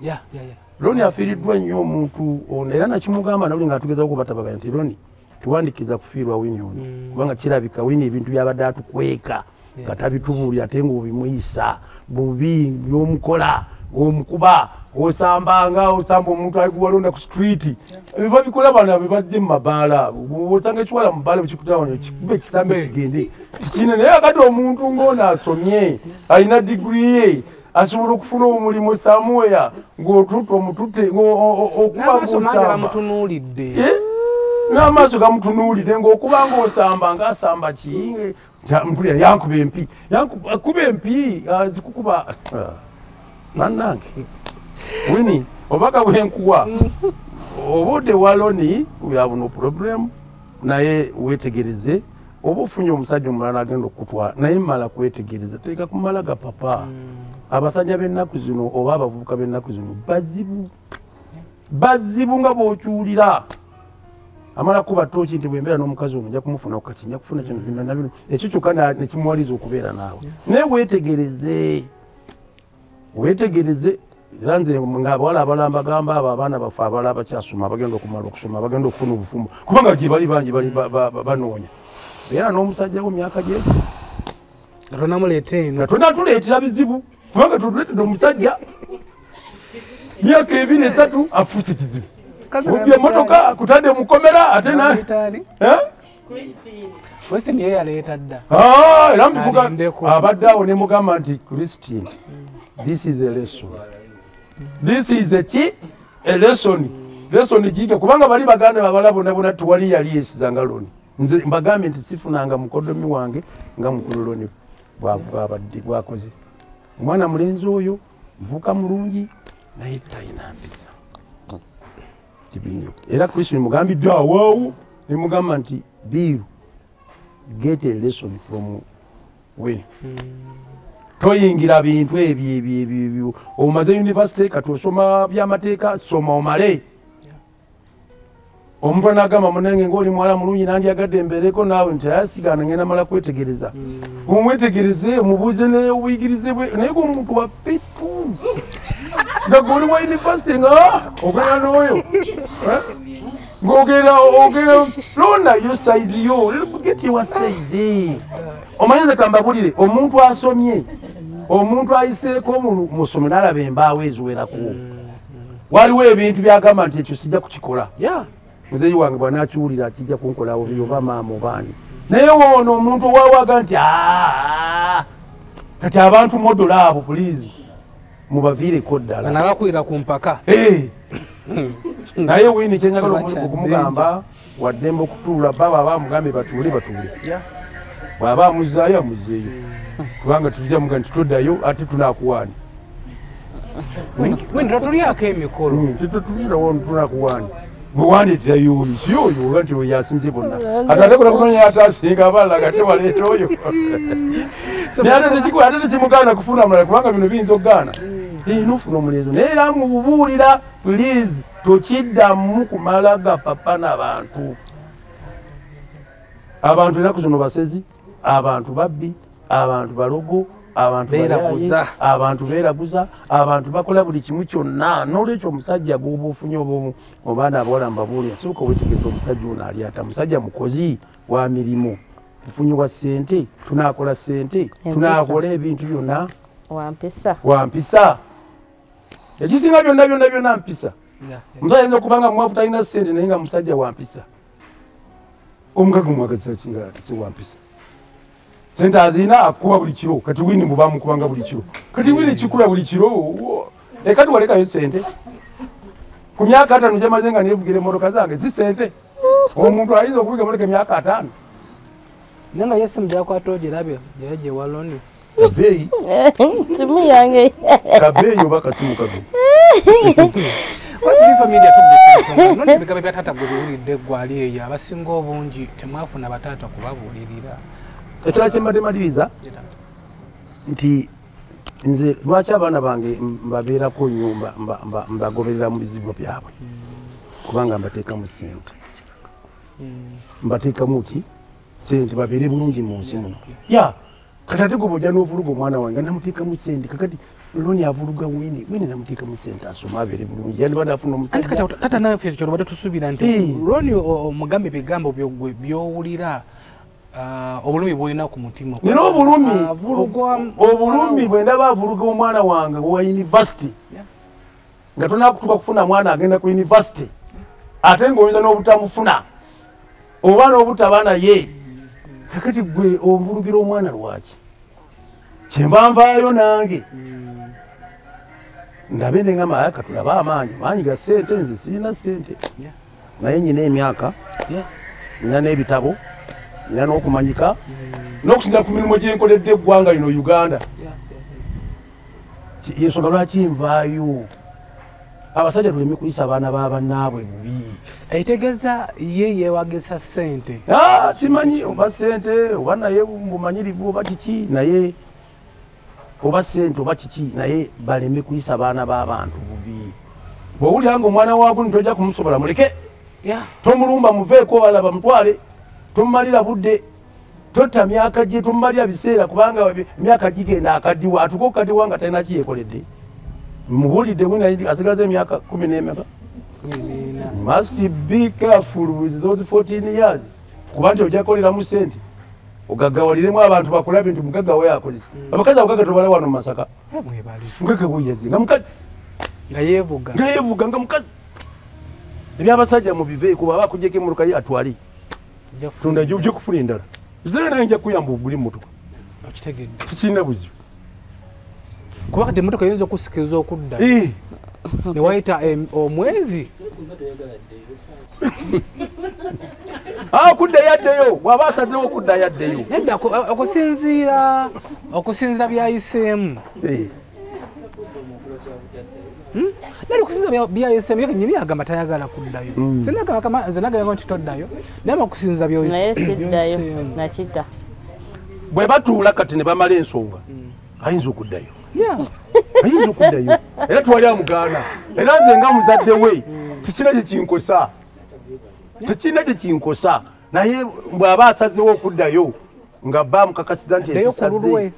Loni afiiriddwa nnyo omuntu ono era nakimugamba nawuli nga atugeza okubatabaganya nti Loni tuwandikiza kufiirwa Winnie ono kubanga kirabika Winnie ebintu byabadde atukweka nga tabitubuulira ate ng'obimuyisa bubi by'omukola omukuba osamba omuntu ayikuwalonda ku street biba bikola bana bibajje mu mabaala osanga ekiwala mu baala bikikutawo kikube kisambe kigende kikine naye akati omuntu ng'ono asomye alina digiri ye asobola okufuna omulimu somewhere ng'otuta omutute okuba bamutunuulidde n'amaaso gamutunuulidde ng'okuba ng'osamba ng'asamba ki mpulira yankuba empi kuba empi zikukuba nannange Winnie obaka bwenkuwa obudde wa Loni we have no problem naye wetegereze oba ofunye omusajja omulala agenda okutwala naye mala kwetegereza teeka kumala ga papa abasajja b'ennaku zino oba abavubuka b'ennaku zino bazibu nga bw'okyulira amala kuba tooki nti bwembeera n'omukazi ono nja kumufuna okukaki nja kufuna kino bino nabino ekyo kyokka nekimuwaliza okubeera naawe naye wetegereze era nze ng'abawala abalamba gamba abo abaana baffe abala abakyasoma bagenda okumala okusoma bagenda okufuna obufumbo kubanga gye bali bangi banoonya era n'omusajja wo myaka gye katonda tuleetera bizibu kubanga tuleetedde omusajja myaka 2-3 afuuse kizibu kubye emotoka kutadde mukomera ate era abadde awo ne mugamba nti Christine this is a lesson. This is a lesson jiga kubanga bali baganda babala bonna tuwali yali yesizanga Loni nze mbagambe nti sifunanga mukodomi wange nga mukulu Loni bwabadde bwakoze omwana mulenzi oyo Mvuka mulungi naye talina mpisa. Era Kristo nimugambiddwa awaawo nimugamba nti Bill, get a lesson from when. Toyingira bintu ebyo omaze university kati osoma byamateeka soma omale. Omuntu anagamba munenge ng'oli muwala mulungi nandyagadde mbeereko naawe nti ayasigana ngenda mala kwetegereza. Omwetegereze omubuuze n'obuyigirize bwe naye omuntu wa petu nga goli wa university nga ogenda n'oyo ng'ogenda lona yo size yo geti wa size. Omanyize kambabulire omuntu asomye omuntu ayiseeko musomo n'alaba embaawo eziwerako waliwo ebintu byagamba nti ekyo sijja kukikola. Muzeeyi wange bw'anaakiwulira akijja kunkolawo oba maama obaani. Naye woono omuntu owaawaga nti kati abantu modola abo puliizi mubaviireko ddala. Nabakwira ku mpaka. Naye Winnie kyenyagala okumugamba waddembe okutuula baba abamugambe batuule. Bw'aba amuzaayo amuzeeyo. Kubanga tujja muga nti toddayo ate tunaakuwaani. Wendra tulyako emikolo. Tetulirawo tunaakuwaani. Muwanitirayo si oyo oba nti oyo yasinze bonna. Ate kola kunonya ataasinga abaala gate waleeta oyo. Ate tekimugaana kufuna mulala kubanga bino biyinza okugaana. Nofuna omulenzo naye era mubuulira please tokiddamu kumalaga papa n'abantu. Abantu ennaku zino basezi, abantu babbi, abantu balogo, abantu beeraguza, abantu beeraguza, abantu bakola buli kimu kyonna. N'olwekyo omusajja gw'oba ofunye obaana abawala mbabuulira sooka weetegereza omusajja ono ali ata musajja mukozi wa mirimu. Tufunye wa ssente, tunaakola ssente, tunaakola ebintu byonna. Wampisa. Ekisinga byonna mpisa. Omusajja ayinza okubanga mwavu talina ssente naye nga musajja wampisa. Omugaga omwagazisa kinga si wampisa. Sente azina akuba buli kiro kati Winnie mubamukubanga buli kiro. Kati Winnie kikula buli kiro. Kati walekayo ssente. Ku myaka 5 gyamaze nga neevugire emmotoka zange si ssente. Omuntu ayinza okuvuga emmotoka emyaka 5. Nanga yesimu gyakwata ogirabye gye waloni. Kabeeyi. Simu yange. Kabeeyi oba kasimu kabeeyi. Wasibi family atubisa none bigabe byatata guliwulidde gwali eyo abasinga obungi temwafuna batata kubabuulirira. Ekirala kye mbadde maliriza nti nze lwaki abaana bange mbabeerako nnyo mbagoberera mu bizibu byabwe kubanga mbateekamu ssente. Mbateekamu ki ssente babeere bulungi mu nsi muno. Kati ate gwe bw'ojja n'ovuluga omwana wange namuteekamu ssente kakati loni avuluga Winnie namuteekamu ssente asoma abeere bulungi yandiba naafuna omusajja. Tata naffe ekyo lwabadde tusuubira nti loni omugambe ebigambo by'owulira obulumi bwolina ku mutima. Nina obulumi bwe ndaba avuluga omwana wange wa yunivasite nga tonaakutuka kufuna mwana agenda ku yunivasite ate ng'oyinza n'obutamufuna oba n'obutaba naye. Kakati gwe onvulugira omwana lwaki? Kyenva nvaayo nange ndabe nengamba katulaba amaanyi ga ssente nze sirina ssente naye nyina emyaka nyina n'ebitabo nyina n'okumanyika n'okusinza ku mirimu gyenkoledde eggwanga lino Uganda. Yensonga lwaki nvaayo abasajja tuleme kuyisa abaana b'abannaabwe bubi. Eitegeeza ye yeewagisa ssente. Simanyi oba ssente oba naye bumanyirivu oba kiki naye oba ssente oba kiki naye baleme kuyisa abaana b'abantu bubi. Bw'owulira nga omwana waagwo tojja kumusobola muleke. Tomulumba muveeko balaba mutwale tomumalira budde totta myaka gye tomumalira biseera kubanga emyaka gigenda akaddiwa atuka okukaddiwa nga talina kiyekoledde. Mubuulidde Winnie asigaza emyaka 10 must be careful with those 14 years kuba nti ojja kukoleramu ssente ogaggawaliremu abantu bakulabe nti mugagga we akozesa. Abakazi abagagga tobala wano mu Masaka mugagga buyezi nga mukazi nga yeevuga nga mukazi. Ebyabasajja mubiveeko baba akuggyeko emmotoka ye atwale tunda ojja kufuna endala zera naye nja kuyamba ogule emmotoka tikirina buzibu kuba kati emmotoka yinza okusikiriza okudda ne wayita omwezi okudda yaddeyo bw'aba asazeewo okudda yaddeyo okusinziira byayiseemu Nali kusinza BISM nyiri agamba tayagala kuddayo. Sinaga kama zinaga yango titoddayo. Nama kusinza byo naye siddayo nakita. Bwe batuula kati ne bamala ensonga. Ayinza okuddayo. Ayinza okuddayo. Era twali amugaana. Era nze nga muzadde we tikina kye kinkosa. Tekina kye kinkosa. Naye bw'aba asazeewo okuddayo nga bamukakasiza nti ebisaze.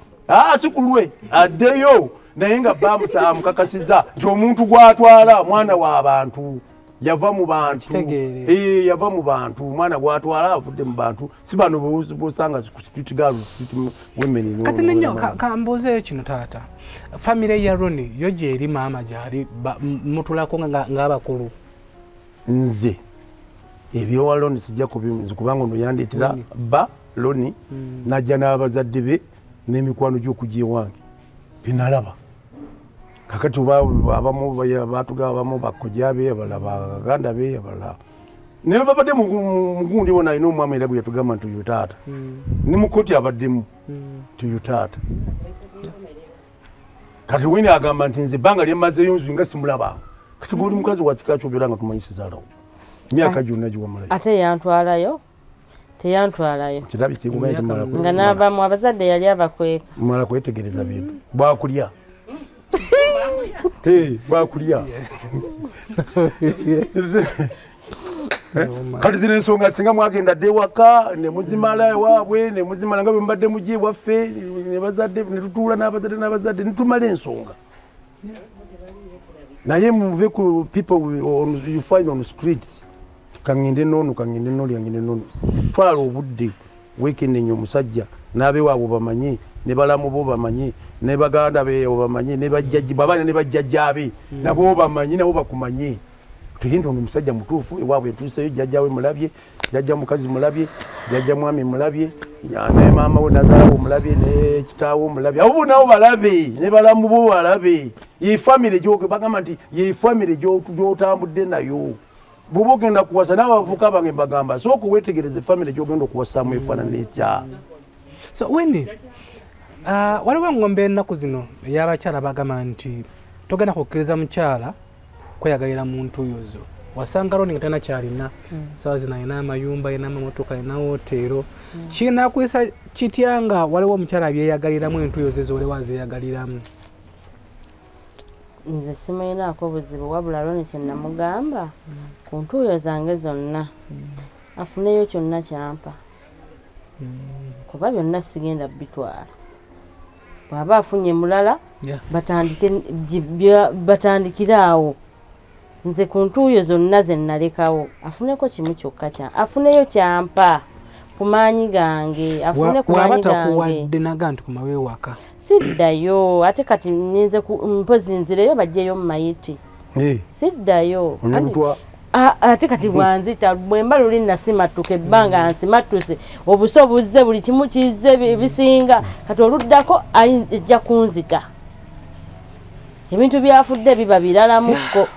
Si kulwe addeyo naye nga bamukakasiza nti omuntu gw'atwala mwana w'abantu yava mu bantu. Yava mu bantu mwana gw'atwala avudde mu bantu si bano bosanga kutigalu women. Kati nnyo kambuuzeeyo kino taata. Famire ya Ronnie yo gyeri maama gyali mutulako ng'abakulu. Nze ebyowa Ronnie sijja kubanga ono yandeetera ba Ronnie najja n'abazadde be n'emikwano gy'okujja ewange binalaba. Kakati abamu batugaba abamu bakojja be abalaba baganda be abalaba naye babadde mugundi wona alina omwami era bwe yatugamba nti oyo taata ne mukoti abaddemu nti oyo taata. Kati wini agamba nti nze ebbanga lyemmazeeyo nzu nga simulabanga. Kati guli mukazi wa kika kyobeera nga tumanyisizaalawo myaka gyonna giwamalayo. Ate yantwalayo teyantwalayo kirabi kikugaye tumala nga n'abamu abazadde yali abakweka mala kwetegereza bintu bwakulya bwakulya kati zino ensonga singa mwagenda dde waka ne muzimala ewaabwe ne muzimala nga bwe mbadde mugye ewaffe ne bazadde ne tutuula n'abazadde ne tumala ensonga. Naye muve ku people you find on the streets kangende nono lyangende nono twala obudde weekend omusajja n'abeewaabwe bamanye ne balamu bo bamanye ne baganda be bamanye ne bajjajja babana ne bajjajja be nabo bamanye nabo bakumanye. Tuyinza ono omusajja mutuufu ewaabwe entuuseyo jjajjawe mulabye jjajja mukazi mulabye jjajja mwami mulabye ne maama we nazaalawo mulabye ne kitaawo mulabye abo nabo balabe ne balamu bo balabe. Ye family bagamba nti ye family gy'otambudde nayo. Bw'oba ogenda kuwasa n'abavubuka bange mbagamba sooka weetegereze family gy'ogenda okuwasaamu efaanana etya. So Winnie, waliwo engombe ennaku zino ey'abakyala bagamba nti togenda kukkiriza mukyala kweyagalira muntu yozo. Wasanga Ronnie nga talina kyalina sawa zino alina amayumba alina amamotoka alina woteero. Kinaakwisa kitya nga waliwo omukyala abyeyagaliramu entuuyo ze z'olewa azeeyagaliramu? Nze simulinaako buzibu wabula Ronnie kye namugamba ku ntuuyo zange zonna afuneyo kyonna kyampa kuba byonna sigenda bitwala. Bw'aba afunye mulala batandikire awo. Nze ku ntuuyo zonna ze nalekawo afuneko kimu kyokka afuneyo kyampa ku maanyi gange afune ku maanyi gange. Wabatakuwadde naga nti kumawe waka siddayo ate kati ninze mpozi nzireyo bajjeyo mu mayiti siddayo ate kati bwanzita bwemba luli nasimatuka ebbanga nsimatuse obuso buzze buli kimu kizze bisinga kati oluddako ejja kunzita ebintu byafudde biba biralamukko.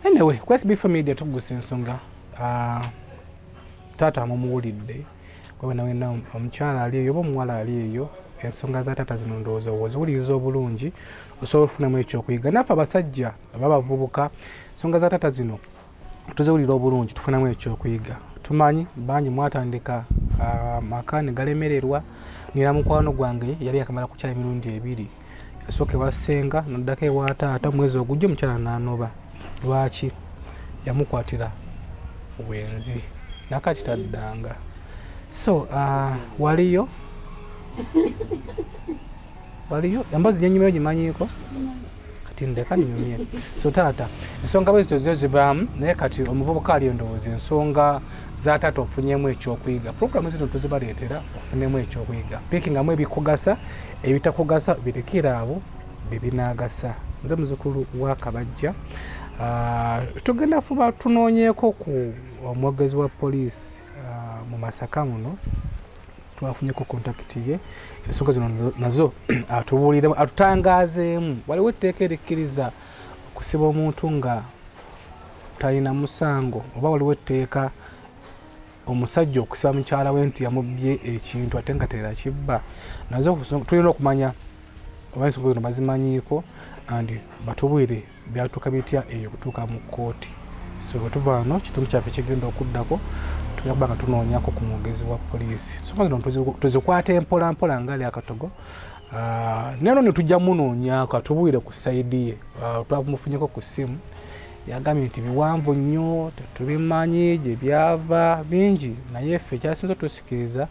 Anyway, Quest Before Media tugusa ensonga taata mumuwulidde kwena wena omukyala ali eyo oba omuwala ali eyo ensonga za taata zino ndowooza oziwuliriza obulungi osobola okufunamu ekyokuyiga. Naffe abasajja ababavubuka ensonga za taata zino tuziwulira obulungi tufunamu ekyokuyiga. Tumanyi bangi mwatandika amaka ne galemererwa. Nira mukwano gwange yali yakamala kukyala emirundi 2 yasooka ewa ssenga noddako ewa taata omwezi ogujja omukyala n'anoba. Lwaki? Yamukwatira obwenzi nakati taddanga. So waliyo embazi gyenyumayo gimanyiiko kati ndeka nyumye. So taata ensonga bwezito zo zibaamu naye kati omuvubuka ali endowooza ensonga za taata ofunyemu ekyokuyiga. Programu zino tuzibaleetera ofunemu ekyokuyiga pikingamu ebikugasa ebitakugasa birekera abo bebinaagasa. Nze muzukulu wa Kabajja. Tugenda fuba tunoonyeeko ku omwogezi wa poliisi mu Masaka muno twafunyeko kontakiti ye ensonga zino nazo atubuuliremu atutangaazeemu. Waliwo etteeka erikkiriza okusiba omuntu nga talina musango oba waliwo etteeka omusajja okusiba mukyala we nti yamubbye ekintu ate nga teera kibba. Nazo tulina okumanya abayisobola no bazimanyiiko and batubwire byatuuka bitya eyo kutuuka mu kkooti. So bwe tuva wano kitundu kyaffe kigenda okuddako tugenda kuba nga tunoonyako ku mwogezi wa poliisi. So bagenda tuzikwata empola mpola ngali akatogo. Nero ne tujja munoonyako atubwire ku sayidi ye. Twamumufunyeko ku ssimu yagambye nti biwanvu nnyo tetubimanyi gye byava bingi naye ffe ekyasinza otusikiriza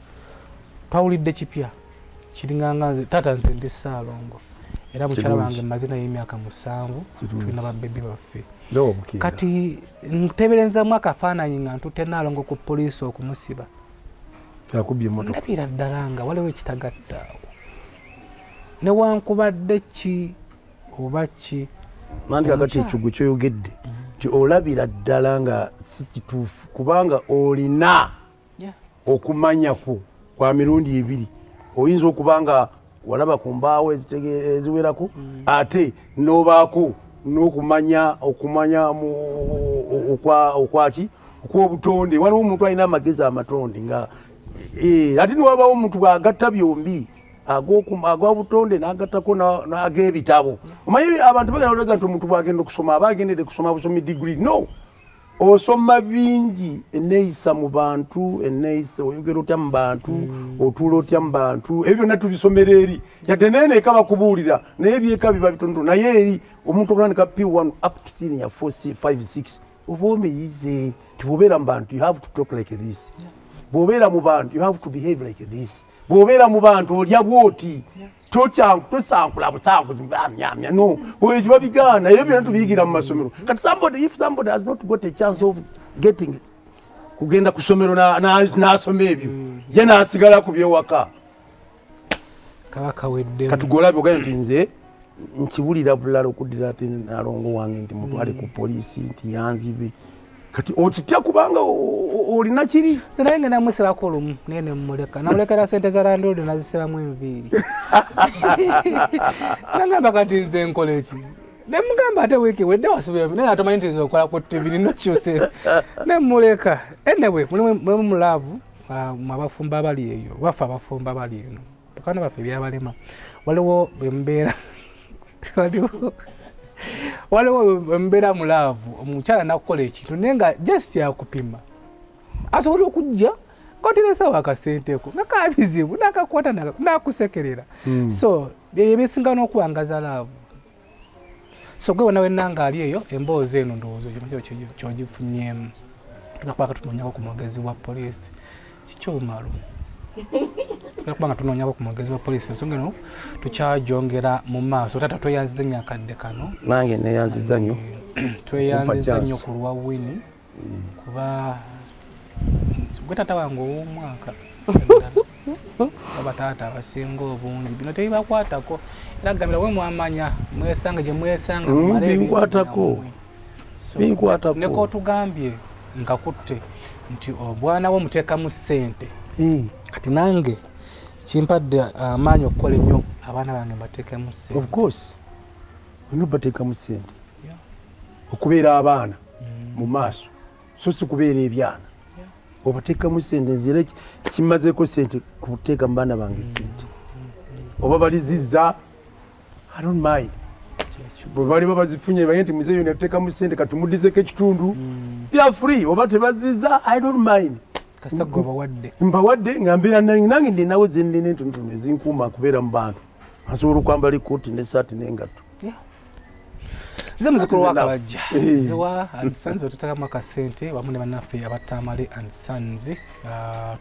twawulidde kipya kiringanga taata nze ndi Ssaalongo era mukyala wange mazina y'emyaka 7 tulina babbebi baffe kati nteberenzaamu akafaananyi nga ntute Nnaalongo ku poliisi okumusiba ndabira ddala nga waliwo ekitagattaawo newankubadde ki oba ki mandi kakati ekigo kyoyogedde nti olabira ddala nga si kituufu kubanga olina okumanyako kwa mirundi ebiri oyinza okuba nga walaba ku mbaawo eziwerako ate nobaako n'okumanya okwaki okw'obutonde waliwo omuntu alina amagezi amatonde nga ate niwabawo omuntu bw'agatta byombi ag'obutonde n'agattako n'ag'ebitabo omanyi abantu bagenda olowooza nti omuntu bw'agenda okusoma aba agendedde kusoma busomi degree no osoma bingi eneeyisa mu bantu eneeyisa oyogera otya mu bantu otuula otya mu bantu ebyo byonna tubisomera eri yadde naye neeka bakubuulira naye ebyeka biba bitonotono naye eri omuntu okutandika P1 up to senior 4 5 6 oba omeyize tibwobeera mu bantu you have to talk like this bwobeera mu bantu you have to behave like this bwobeera mu bantu olya bwoti tosankula busankunyamya no oyo babigaana ebyo byonna tubiyigira mu masomero kati if somebody has not got a chance of getting kugenda ku ssomero n'asoma ebyo ye n'asigala ku byewaka katugolabe ogaye nti nze nkibulira bulala okuddira ate Nnaalongo wange nti mutwale ku poliisi nti yanzibe kati okitya kubanga olina kiri naye nga namusibako olumu naye nemuleka namulekera sente za landlord nazisiramu enviiri nagamba kati nze nkola eki nemugamba ate wiiki wedde wasibe naye atomanyi nti okola ku TV ninokyuse nemuleka anyway mulimu mulaavu abafumba abali eyo bafe abafumba abali eno bakana baffe byabalema waliwo embeera waliwo embeera mulaavu omukyala nakukola ekintu naye nga just yakupima asobola okujja ngaoteresawo akasenteko nakabizibu nakakwata nakusekerera so ebyebisinga n'okuwangaza laavu so gwe wona wenanga ali eyo emboozi eno ndowooza kyogifunyemu tunakuba katunoonyako ku mwogezi wa poliisi kikyomalo kubanga tunoonyako ku mwogezi wa poliisi ensonga eno tukyajongera mu maaso tata tweyanziza nnyo akadde kano nange neyanziza nnyo tweyanziza nnyo ku lwa Winnie kuba gwe tata wange ow'omwaka abataata abasinga obungi bino tebibakwatako era gambira we mwamanya mwesanga gye mwesanga binkwatako nekootugambye nkakutte nti obwana wo muteekamu ssente kati nange kimpadde amaanyi okukola ennyo abaana bange mbateekemu ssente of course olina bateekamu ssente okubeera abaana mu maaso so si kubeera ebyana obateekamu ssente nzira kimazeeko ssente kuteeka mu baana bange ssente oba balizizza I don't mind bwe baliba bazifunye baye nti muzeeyo netuteekamu ssente katumudizeko ekitundu bya free oba tebazizza I don't mind mbawadde nga mbeera nange ndinawo zendina entonotono ezinkuuma kubeera mu bantu asobola okwambala ekooti nesaati n'engatto nze muzukulu wakabajja ziwa and sons wetuteekamu akasente wamu ne bannaffe abatamale and sons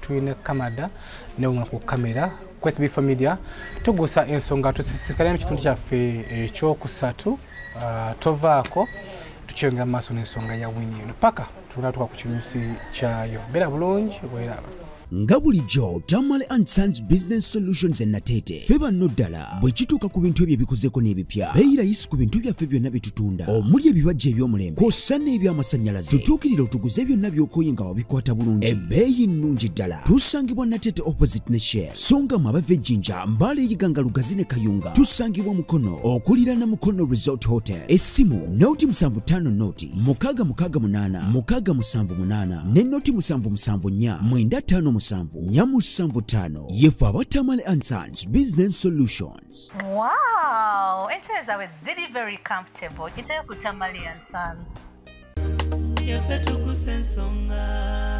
tulina kamada newona ku kamera ku SB Media tugusa ensonga tusisinkana mu kitundu kyaffe ekyokusatu tovaako tukyongera mu maaso n'ensonga ya Winnie eno paka tunatuka ku kinyusi kyayo beera bulungi bweraba nga bulijjo Tamale and Sons Business Solutions Natete feba no ddala bwe kituuka ku bintu ebyo ebikozeko n'ebipya beeyirayisi ku bintu byaffe byonna bitutunda omuli ebibajja eby'omulembe kw'ossa n'ebyamasanyalaze tutuukirira otuguze byonna by'okooye nga wabikwata bulungi ebbeeyi nnungi ddala tusangibwa Natete opposite ne Share songa mu abava ejjinja Mbale eyiganga Lugazi ne Kayunga tusangibwa Mukono okuliraana Mukono Resort Hotel essimu noti 75 noti 668 678 ne noti 774 954 Nyamu 75 yefu aba Tamale and Sons Business Solutions. Wow! entebe zaabwe ziri very comfortable. Ite ku Tamale and Sons. Yaffe tukuse ensonga